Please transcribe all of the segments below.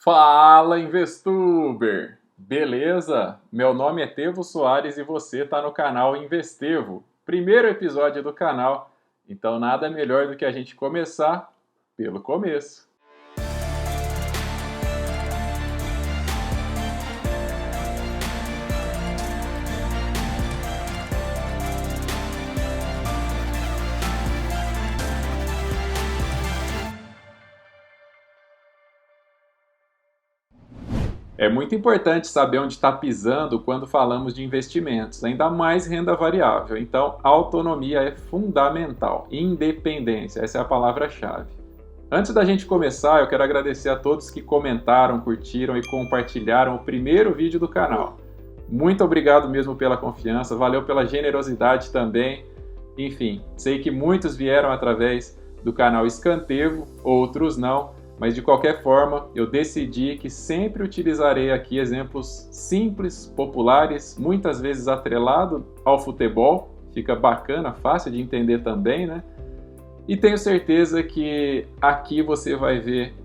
Fala, Investuber! Beleza? Meu nome é Tevo Soares e você está no canal Investevo. Primeiro episódio do canal, então nada melhor do que a gente começar pelo começo. É muito importante saber onde está pisando quando falamos de investimentos, ainda mais renda variável. Então, autonomia é fundamental. Independência, essa é a palavra-chave. Antes da gente começar, eu quero agradecer a todos que comentaram, curtiram e compartilharam o primeiro vídeo do canal. Muito obrigado mesmo pela confiança, valeu pela generosidade também. Enfim, sei que muitos vieram através do canal Escantevo, outros não. Mas de qualquer forma, eu decidi que sempre utilizarei aqui exemplos simples, populares, muitas vezes atrelado ao futebol. Fica bacana, fácil de entender também, né? E tenho certeza que aqui você vai ver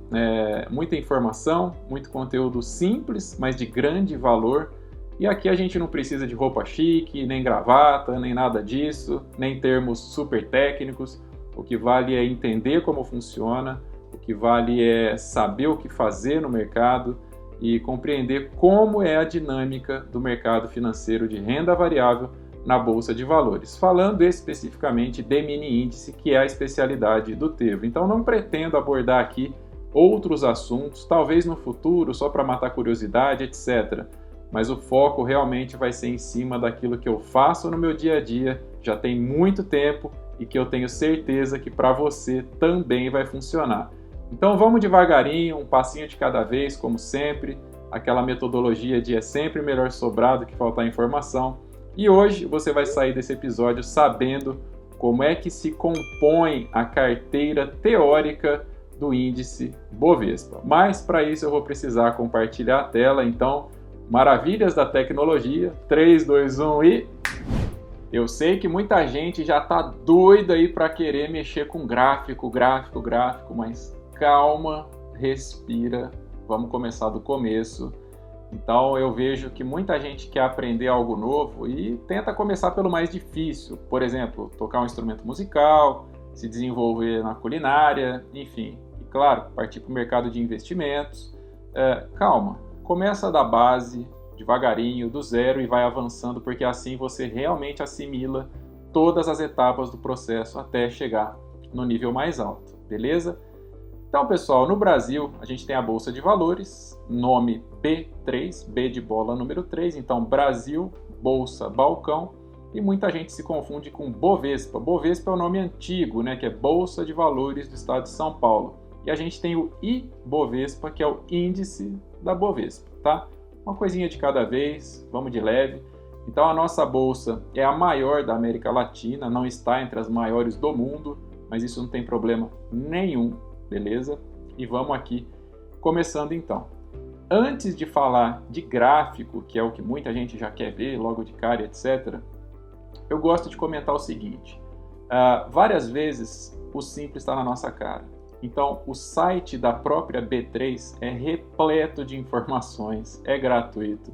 muita informação, muito conteúdo simples, mas de grande valor. E aqui a gente não precisa de roupa chique, nem gravata, nem nada disso, nem termos super técnicos. O que vale é entender como funciona. O que vale é saber o que fazer no mercado e compreender como é a dinâmica do mercado financeiro de renda variável na Bolsa de Valores, falando especificamente de mini índice, que é a especialidade do Tevo. Então não pretendo abordar aqui outros assuntos, talvez no futuro, só para matar curiosidade, etc. Mas o foco realmente vai ser em cima daquilo que eu faço no meu dia a dia, já tem muito tempo e que eu tenho certeza que para você também vai funcionar. Então vamos devagarinho, um passinho de cada vez, como sempre, aquela metodologia de é sempre melhor sobrar do que faltar informação. E hoje você vai sair desse episódio sabendo como é que se compõe a carteira teórica do índice Bovespa. Mas para isso eu vou precisar compartilhar a tela, então maravilhas da tecnologia, 3, 2, 1 e... Eu sei que muita gente já está doida aí para querer mexer com gráfico, mas calma, respira, vamos começar do começo. Então eu vejo que muita gente quer aprender algo novo e tenta começar pelo mais difícil. Por exemplo, tocar um instrumento musical, se desenvolver na culinária, enfim. E claro, partir para o mercado de investimentos. Calma, começa da base, devagarinho, do zero e vai avançando, porque assim você realmente assimila todas as etapas do processo até chegar no nível mais alto, beleza? Então, pessoal, no Brasil a gente tem a Bolsa de Valores, nome B3, B de bola número 3, então Brasil, Bolsa, Balcão, e muita gente se confunde com Bovespa. Bovespa é o nome antigo, né, que é Bolsa de Valores do Estado de São Paulo. E a gente tem o Ibovespa, que é o índice da Bovespa, tá? Uma coisinha de cada vez, vamos de leve. Então a nossa bolsa é a maior da América Latina, não está entre as maiores do mundo, mas isso não tem problema nenhum, beleza? E vamos aqui, começando então. Antes de falar de gráfico, que é o que muita gente já quer ver, logo de cara, etc., eu gosto de comentar o seguinte. Várias vezes o simples está na nossa cara. Então, o site da própria B3 é repleto de informações, é gratuito,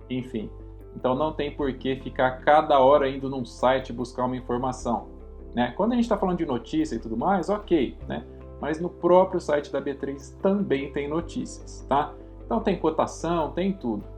enfim. Então, não tem por que ficar cada hora indo num site buscar uma informação, né? Quando a gente está falando de notícia e tudo mais, ok, né? Mas no próprio site da B3 também tem notícias, tá? Então, tem cotação, tem tudo.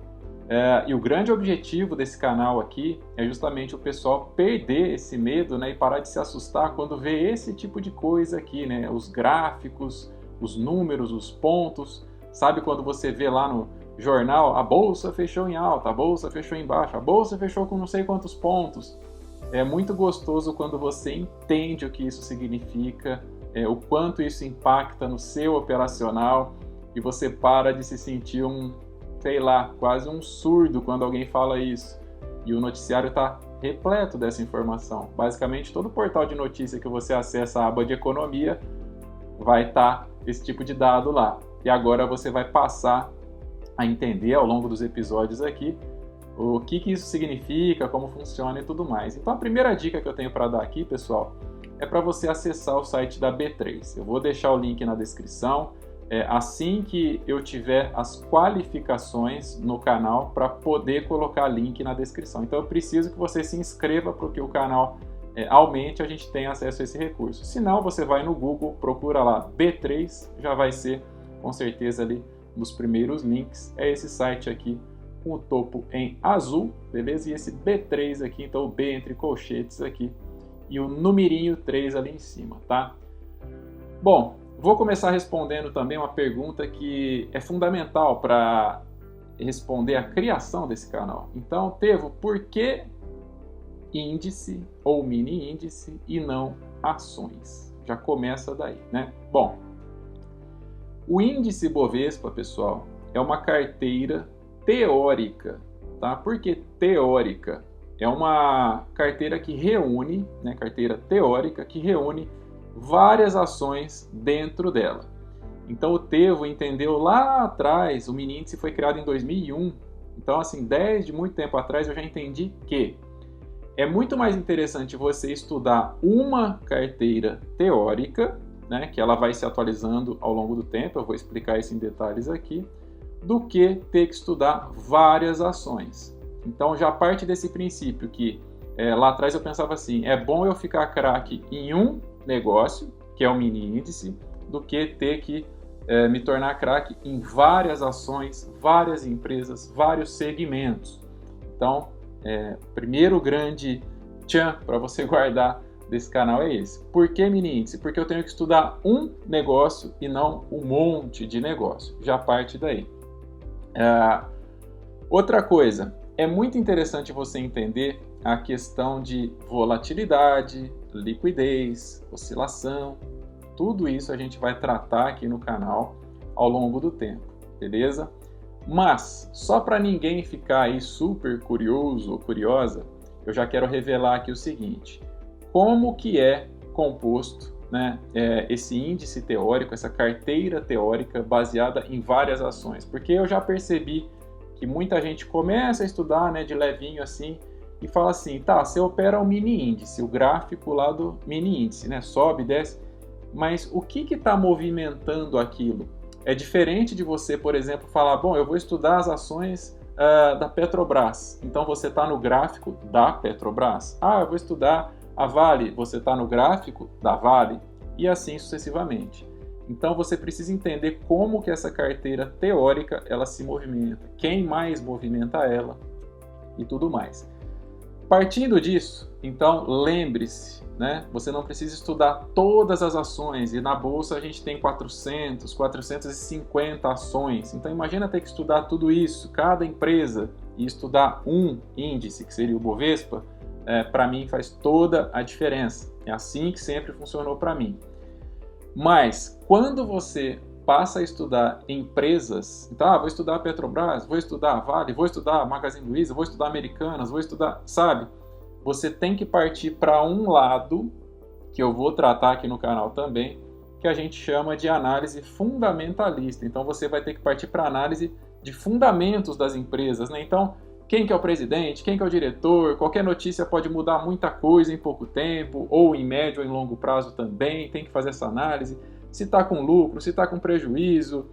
E o grande objetivo desse canal aqui é justamente o pessoal perder esse medo, né, e parar de se assustar quando vê esse tipo de coisa aqui, né, os gráficos, os números, os pontos. Sabe quando você vê lá no jornal, a bolsa fechou em alta, a bolsa fechou em baixa, a bolsa fechou com não sei quantos pontos. É muito gostoso quando você entende o que isso significa, o quanto isso impacta no seu operacional e você para de se sentir sei lá, quase um surdo quando alguém fala isso. E o noticiário está repleto dessa informação. Basicamente, todo portal de notícia que você acessa a aba de economia vai estar esse tipo de dado lá. E agora você vai passar a entender ao longo dos episódios aqui o que isso significa, como funciona e tudo mais. Então a primeira dica que eu tenho para dar aqui, pessoal, é para você acessar o site da B3. Eu vou deixar o link na descrição. assim que eu tiver as qualificações no canal para poder colocar link na descrição. Então eu preciso que você se inscreva para que o canal aumente, a gente tenha acesso a esse recurso. Se não, você vai no Google, procura lá B3, já vai ser com certeza ali nos primeiros links. É esse site aqui com o topo em azul, beleza? E esse B3 aqui, então o B entre colchetes aqui e o numerinho 3 ali em cima, tá? Bom, vou começar respondendo também uma pergunta que é fundamental para responder a criação desse canal. Então, Tevo, por que índice ou mini índice e não ações? Já começa daí, né? Bom, o índice Bovespa, pessoal, é uma carteira teórica, tá? Por que teórica? É uma carteira que reúne, né, carteira teórica que reúne várias ações dentro dela. Então o Tevo entendeu lá atrás, o mini índice foi criado em 2001, então assim, desde muito tempo atrás eu já entendi que é muito mais interessante você estudar uma carteira teórica, né, que ela vai se atualizando ao longo do tempo, eu vou explicar isso em detalhes aqui, do que ter que estudar várias ações. Então já parte desse princípio que lá atrás eu pensava assim, é bom eu ficar craque em um negócio, que é o mini índice, do que ter que me tornar craque em várias ações, várias empresas, vários segmentos. Então, primeiro grande tchan para você guardar desse canal é esse. Por que mini índice? Porque eu tenho que estudar um negócio e não um monte de negócio. Já parte daí. Outra coisa, é muito interessante você entender a questão de volatilidade, liquidez, oscilação, tudo isso a gente vai tratar aqui no canal ao longo do tempo, beleza? Mas, só para ninguém ficar aí super curioso ou curiosa, eu já quero revelar aqui o seguinte, como que é composto, né, esse índice teórico, essa carteira teórica baseada em várias ações, porque eu já percebi que muita gente começa a estudar, né, de levinho assim, e fala assim, tá, você opera o mini índice, o gráfico lá do mini índice, né, sobe, desce, mas o que está movimentando aquilo? É diferente de você, por exemplo, falar, bom, eu vou estudar as ações da Petrobras, então você está no gráfico da Petrobras. Ah, eu vou estudar a Vale, você está no gráfico da Vale, e assim sucessivamente. Então você precisa entender como que essa carteira teórica ela se movimenta, quem mais movimenta ela e tudo mais. Partindo disso, então lembre-se, né? Você não precisa estudar todas as ações e na bolsa a gente tem 400, 450 ações. Então imagina ter que estudar tudo isso, cada empresa, e estudar um índice, que seria o Bovespa, para mim faz toda a diferença. É assim que sempre funcionou para mim. Mas quando você passa a estudar empresas, então, vou estudar a Petrobras, vou estudar a Vale, vou estudar a Magazine Luiza, vou estudar Americanas, vou estudar, sabe? Você tem que partir para um lado, que eu vou tratar aqui no canal também, que a gente chama de análise fundamentalista. Então você vai ter que partir para a análise de fundamentos das empresas, né? Então, quem que é o presidente, quem que é o diretor, qualquer notícia pode mudar muita coisa em pouco tempo, ou em médio ou em longo prazo também, tem que fazer essa análise. Se está com lucro, se está com prejuízo,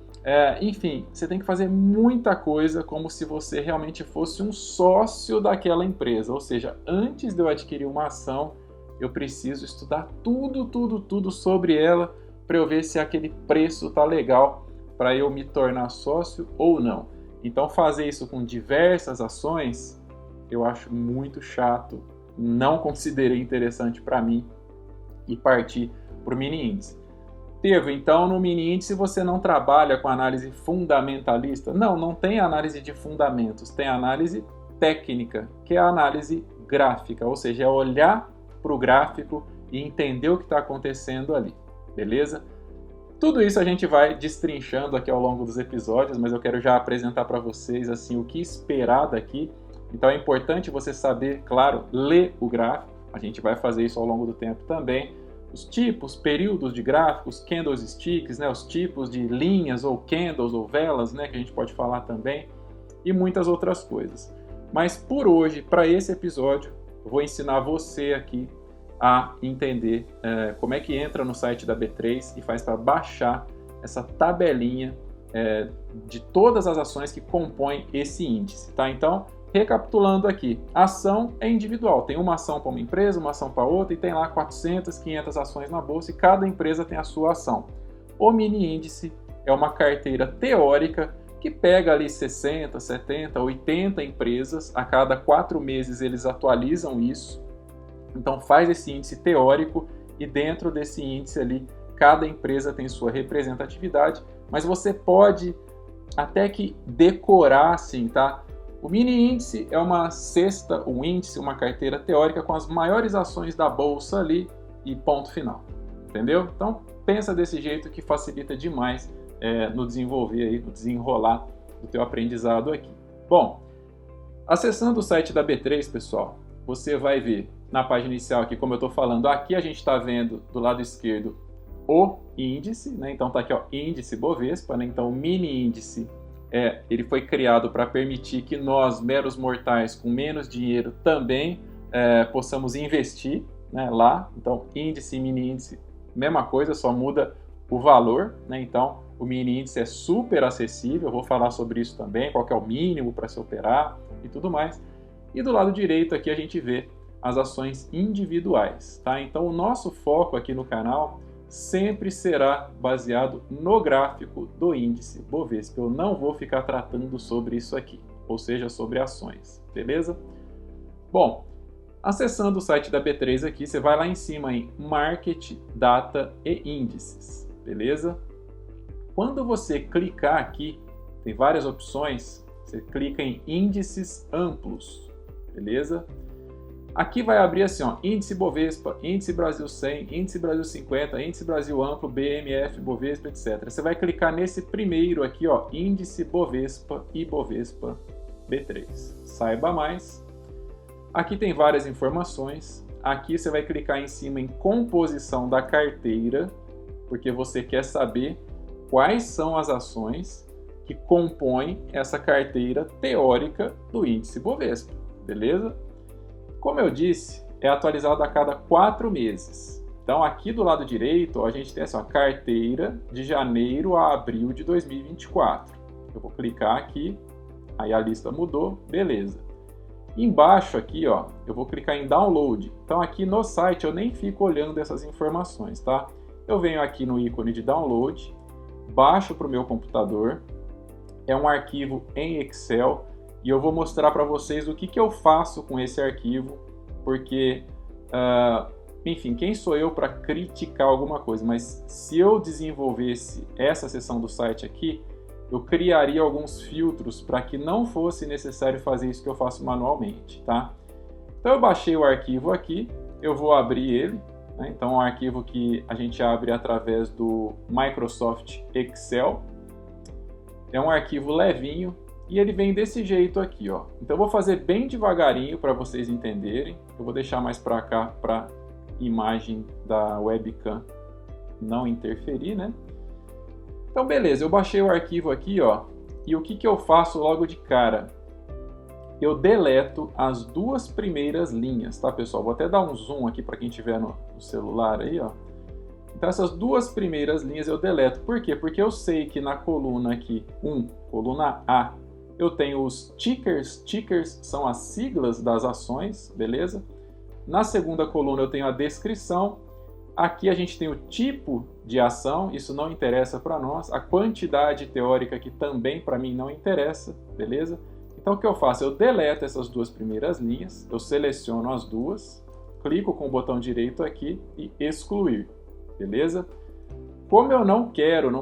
enfim, você tem que fazer muita coisa como se você realmente fosse um sócio daquela empresa. Ou seja, antes de eu adquirir uma ação, eu preciso estudar tudo sobre ela para eu ver se aquele preço está legal para eu me tornar sócio ou não. Então fazer isso com diversas ações, eu acho muito chato, não considerei interessante para mim e partir para o mini índice. Tevo, então no mini índice você não trabalha com análise fundamentalista? Não, não tem análise de fundamentos, tem análise técnica, que é a análise gráfica, ou seja, é olhar para o gráfico e entender o que está acontecendo ali, beleza? Tudo isso a gente vai destrinchando aqui ao longo dos episódios, mas eu quero já apresentar para vocês assim, o que esperar daqui. Então é importante você saber, claro, ler o gráfico, a gente vai fazer isso ao longo do tempo também, os tipos, períodos de gráficos, candlesticks, né, os tipos de linhas ou candles ou velas, né, que a gente pode falar também, e muitas outras coisas. Mas por hoje, para esse episódio, eu vou ensinar você aqui a entender como é que entra no site da B3 e faz para baixar essa tabelinha de todas as ações que compõem esse índice, tá? Então, recapitulando aqui, ação é individual, tem uma ação para uma empresa, uma ação para outra, e tem lá 400, 500 ações na bolsa, e cada empresa tem a sua ação. O mini índice é uma carteira teórica que pega ali 60, 70, 80 empresas, a cada 4 meses eles atualizam isso, então faz esse índice teórico, e dentro desse índice ali, cada empresa tem sua representatividade, mas você pode até que decorar assim, tá? O mini índice é uma cesta, um índice, uma carteira teórica com as maiores ações da bolsa ali e ponto final, entendeu? Então pensa desse jeito que facilita demais no desenvolver aí, no desenrolar do teu aprendizado aqui. Bom, acessando o site da B3, pessoal, você vai ver na página inicial aqui, como eu estou falando, aqui a gente está vendo do lado esquerdo o índice, né? Então tá aqui, ó, índice Bovespa, né? Então o mini índice ele foi criado para permitir que nós, meros mortais, com menos dinheiro, também possamos investir, né, lá. Então índice e mini índice, mesma coisa, só muda o valor, né? Então o mini índice é super acessível, eu vou falar sobre isso também, qual que é o mínimo para se operar e tudo mais. E do lado direito aqui a gente vê as ações individuais, tá? Então o nosso foco aqui no canal sempre será baseado no gráfico do índice Bovespa. Eu não vou ficar tratando sobre isso aqui, ou seja, sobre ações, beleza? Bom, acessando o site da B3 aqui, você vai lá em cima em Market, Data e Índices, beleza? Quando você clicar aqui, tem várias opções, você clica em Índices Amplos, beleza? Aqui vai abrir assim, ó, Índice Bovespa, Índice Brasil 100, Índice Brasil 50, Índice Brasil Amplo, BMF, Bovespa, etc. Você vai clicar nesse primeiro aqui, ó, Índice Bovespa e Bovespa B3. Saiba mais. Aqui tem várias informações. Aqui você vai clicar em cima em Composição da carteira, porque você quer saber quais são as ações que compõem essa carteira teórica do Índice Bovespa, beleza? Como eu disse, é atualizado a cada 4 meses. Então aqui do lado direito, ó, a gente tem essa carteira de janeiro a abril de 2024. Eu vou clicar aqui, aí a lista mudou, beleza. Embaixo aqui, ó, eu vou clicar em Download. Então aqui no site eu nem fico olhando essas informações, tá? Eu venho aqui no ícone de Download, baixo para o meu computador, é um arquivo em Excel, e eu vou mostrar para vocês o que eu faço com esse arquivo, porque, enfim, quem sou eu para criticar alguma coisa? Mas se eu desenvolvesse essa seção do site aqui, eu criaria alguns filtros para que não fosse necessário fazer isso que eu faço manualmente, tá? Então eu baixei o arquivo aqui, eu vou abrir ele, né? Então é um arquivo que a gente abre através do Microsoft Excel. É um arquivo levinho, e ele vem desse jeito aqui, ó. Então eu vou fazer bem devagarinho para vocês entenderem. Eu vou deixar mais para cá para a imagem da webcam não interferir, né? Então beleza, eu baixei o arquivo aqui, ó. E o que eu faço logo de cara? Eu deleto as 2 primeiras linhas, tá, pessoal? Vou até dar um zoom aqui para quem tiver no celular aí, ó. Então essas 2 primeiras linhas eu deleto. Por quê? Porque eu sei que na coluna aqui, coluna A, eu tenho os tickers. Tickers são as siglas das ações, beleza? Na segunda coluna eu tenho a descrição. Aqui a gente tem o tipo de ação, isso não interessa para nós. A quantidade teórica aqui também para mim não interessa, beleza? Então o que eu faço? Eu deleto essas 2 primeiras linhas, eu seleciono as 2, clico com o botão direito aqui e excluir, beleza? Como eu não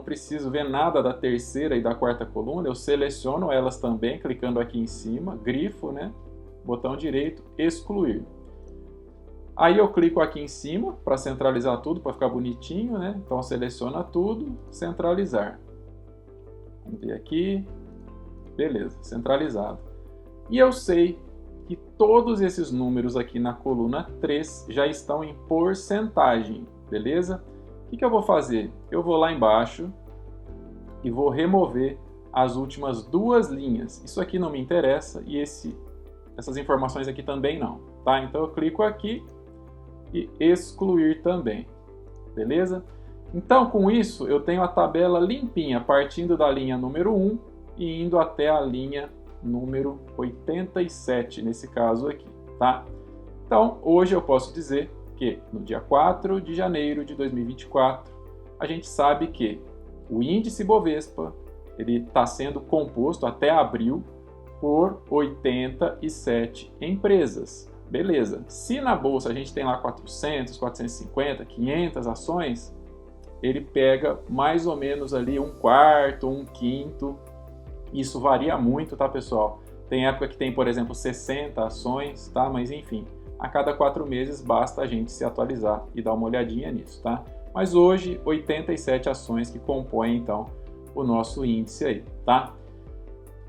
preciso ver nada da terceira e da quarta coluna, eu seleciono elas também, clicando aqui em cima, grifo, né? Botão direito, excluir. Aí eu clico aqui em cima para centralizar tudo, para ficar bonitinho, né? Então seleciona tudo, centralizar. Vamos ver aqui. Beleza, centralizado. E eu sei que todos esses números aqui na coluna 3 já estão em porcentagem, beleza? O que eu vou fazer? Eu vou lá embaixo e vou remover as últimas 2 linhas. Isso aqui não me interessa e essas informações aqui também não, tá? Então eu clico aqui e excluir também, beleza? Então, com isso, eu tenho a tabela limpinha, partindo da linha número 1 e indo até a linha número 87, nesse caso aqui, tá? Então, hoje eu posso dizer que no dia 4 de janeiro de 2024, a gente sabe que o índice Bovespa ele está sendo composto até abril por 87 empresas. Beleza. Se na bolsa a gente tem lá 400, 450, 500 ações, ele pega mais ou menos ali um quarto, um quinto. Isso varia muito, tá, pessoal? Tem época que tem, por exemplo, 60 ações, tá? Mas enfim, a cada 4 meses basta a gente se atualizar e dar uma olhadinha nisso, tá? Mas hoje, 87 ações que compõem, então, o nosso índice aí, tá?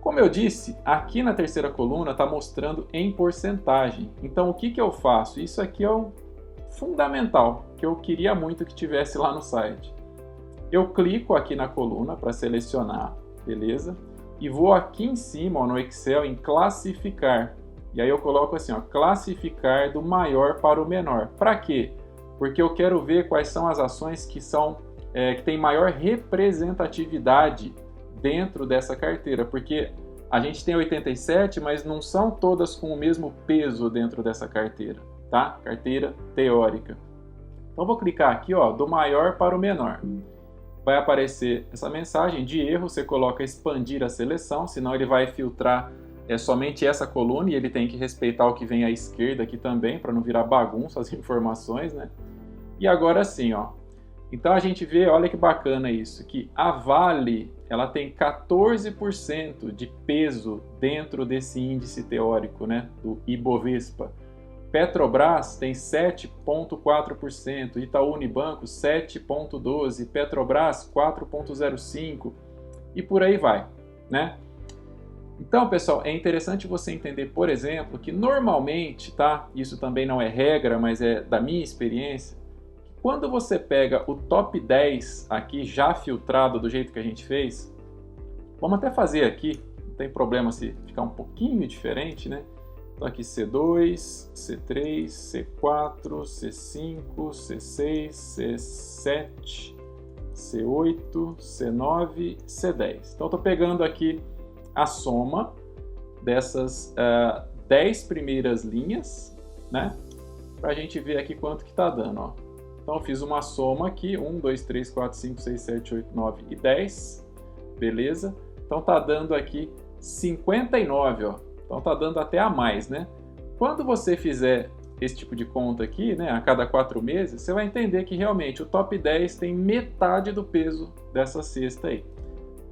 Como eu disse, aqui na terceira coluna está mostrando em porcentagem. Então, o que eu faço? Isso aqui é o fundamental, que eu queria muito que tivesse lá no site. Eu clico aqui na coluna para selecionar, beleza? E vou aqui em cima, ó, no Excel, em classificar. E aí eu coloco assim, ó, classificar do maior para o menor. Para quê? Porque eu quero ver quais são as ações que têm maior representatividade dentro dessa carteira, porque a gente tem 87, mas não são todas com o mesmo peso dentro dessa carteira, tá? Carteira teórica. Então vou clicar aqui, ó, do maior para o menor. Vai aparecer essa mensagem de erro, você coloca expandir a seleção, senão ele vai filtrar somente essa coluna e ele tem que respeitar o que vem à esquerda aqui também, para não virar bagunça as informações, né? E agora sim, ó. Então a gente vê, olha que bacana isso, que a Vale ela tem 14% de peso dentro desse índice teórico, né, do Ibovespa. Petrobras tem 7,4%, Itaú Unibanco 7,12%, Petrobras 4,05% e por aí vai, né? Então, pessoal, é interessante você entender, por exemplo, que normalmente, tá? Isso também não é regra, mas é da minha experiência. Quando você pega o top 10 aqui já filtrado do jeito que a gente fez, vamos até fazer aqui, não tem problema se ficar um pouquinho diferente, né? Então aqui C2, C3, C4, C5, C6, C7, C8, C9, C10. Então estou pegando aqui a soma dessas 10 primeiras linhas, né? Para a gente ver aqui quanto que está dando, ó. Então eu fiz uma soma aqui, 1, 2, 3, 4, 5, 6, 7, 8, 9 e 10, beleza? Então tá dando aqui 59, ó. Então tá dando até a mais, né? Quando você fizer esse tipo de conta aqui, né, a cada 4 meses, você vai entender que realmente o top 10 tem metade do peso dessa cesta aí.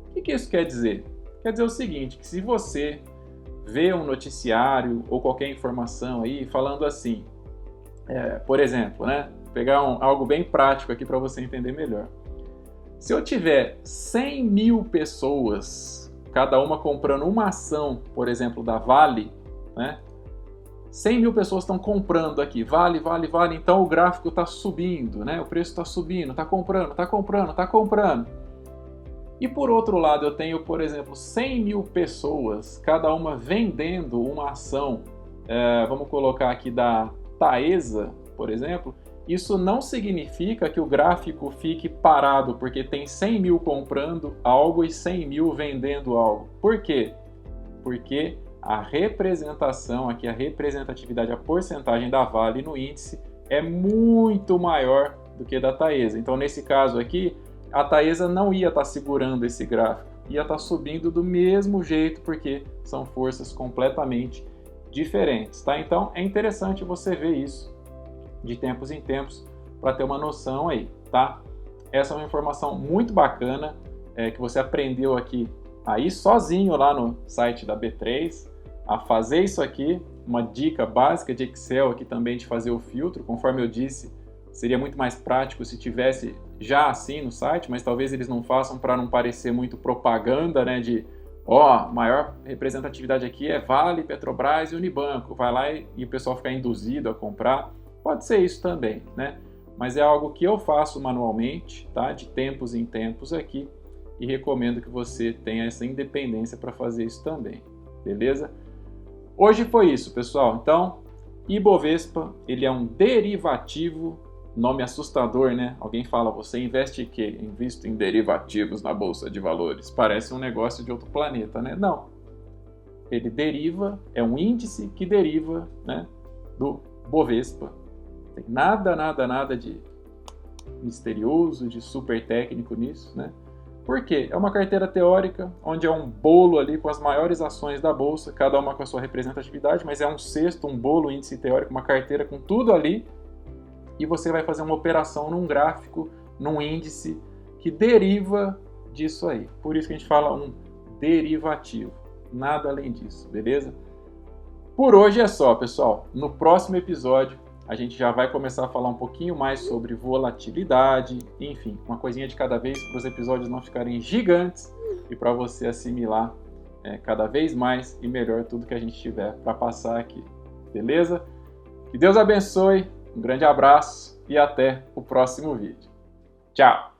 O que isso quer dizer? Quer dizer o seguinte, que se você vê um noticiário ou qualquer informação aí falando assim, por exemplo, né? Vou pegar algo bem prático aqui para você entender melhor. Se eu tiver 100 mil pessoas, cada uma comprando uma ação, por exemplo, da Vale, né? 100 mil pessoas estão comprando aqui, Vale, então o gráfico está subindo, né? O preço está subindo, está comprando. E por outro lado, eu tenho, por exemplo, 100 mil pessoas, cada uma vendendo uma ação, vamos colocar aqui da Taesa, por exemplo. Isso não significa que o gráfico fique parado, porque tem 100 mil comprando algo e 100 mil vendendo algo. Por quê? Porque a representação aqui, a representatividade, a porcentagem da Vale no índice é muito maior do que da Taesa. Então, nesse caso aqui, a Taesa não ia estar segurando esse gráfico, ia estar subindo do mesmo jeito, porque são forças completamente diferentes, tá? Então, é interessante você ver isso de tempos em tempos para ter uma noção aí, tá? Essa é uma informação muito bacana que você aprendeu aqui aí sozinho lá no site da B3 a fazer isso aqui, uma dica básica de Excel aqui também de fazer o filtro, conforme eu disse, seria muito mais prático se tivesse já assim no site, mas talvez eles não façam para não parecer muito propaganda, né, de maior representatividade aqui é Vale, Petrobras e Unibanco, vai lá e o pessoal ficar induzido a comprar. Pode ser isso também, né? Mas é algo que eu faço manualmente, tá? De tempos em tempos aqui e recomendo que você tenha essa independência para fazer isso também, beleza? Hoje foi isso, pessoal. Então, Ibovespa, ele é um derivativo Nome assustador, né? Alguém fala, você investe em quê? Invisto em derivativos na Bolsa de Valores. Parece um negócio de outro planeta, né? Não. Ele deriva, é um índice que deriva, né, do Bovespa. Não tem nada de misterioso, de super técnico nisso, né? Por quê? É uma carteira teórica, onde é um bolo ali com as maiores ações da Bolsa, cada uma com a sua representatividade, mas é um cesto, um bolo, índice teórico, uma carteira com tudo ali, e você vai fazer uma operação num gráfico, num índice que deriva disso aí. Por isso que a gente fala um derivativo. Nada além disso, beleza? Por hoje é só, pessoal. No próximo episódio, a gente já vai começar a falar um pouquinho mais sobre volatilidade, enfim, uma coisinha de cada vez para os episódios não ficarem gigantes e para você assimilar cada vez mais e melhor tudo que a gente tiver para passar aqui, beleza? Que Deus abençoe, um grande abraço e até o próximo vídeo. Tchau!